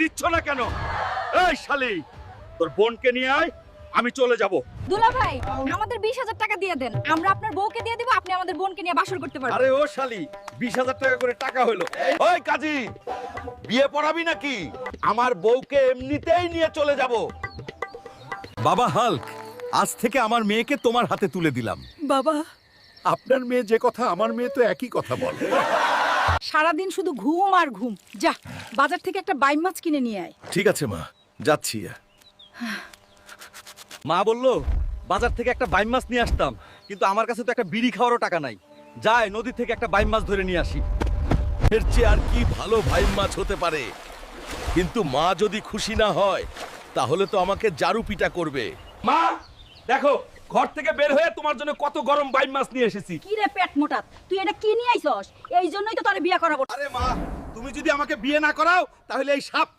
দিচ্ছ না কেন? এই শালি, তোর বোনকে নিয়ে আয়, আমি চলে যাব। দুলা ভাই আমাদের 20,000 টাকা দিয়ে দেন, আমরা আপনার বউকে দিয়ে দিব, আপনি আমাদের বোনকে নিয়ে বাসর করতে পারবেন। আরে ও শালি, 20,000 টাকা করে টাকা হলো। ওই কাজী, বিয়ে পড়াবি নাকি? আমার বউকে এমনিতেই নিয়ে চলে যাব। বাবা হাল্ক, আজ থেকে আমার মেয়েকে তোমার হাতে তুলে দিলাম। বাবা, আপনার মেয়ে যে কথা, আমার মেয়ে তো একই কথা বলে। সারাদিন শুধু ঘুম আর ঘুম। যা, বাজার থেকে একটা বাইম মাছ কিনে নিয়ে আয়। ঠিক আছে মা, যাচ্ছি। মা বললো বাজার থেকে একটা বাইম মাছ নিয়ে আসতাম, কিন্তু আমার কাছে তো একটা বিড়ি খাওয়ারও টাকা নাই। যাই নদী থেকে একটা বাইম মাছ ধরে নিয়ে আসি। এর চেয়ে আর কি ভালো ভাই মাছ হতে পারে? কিন্তু মা যদি খুশি না হয় তাহলে তো আমাকে জারু পিটা করবে। মা দেখো, ঘর থেকে বের হয়ে তোমার জন্য কত গরম বাইম মাছ নিয়ে এসেছি। কি রে পেট মোটা, তুই এটা কি নিয়ে আইছস? এই জন্যই তো তোরে বিয়ে করাবো। আরে মা, তুমি যদি আমাকে বিয়ে না করাও তাহলে এই সাপ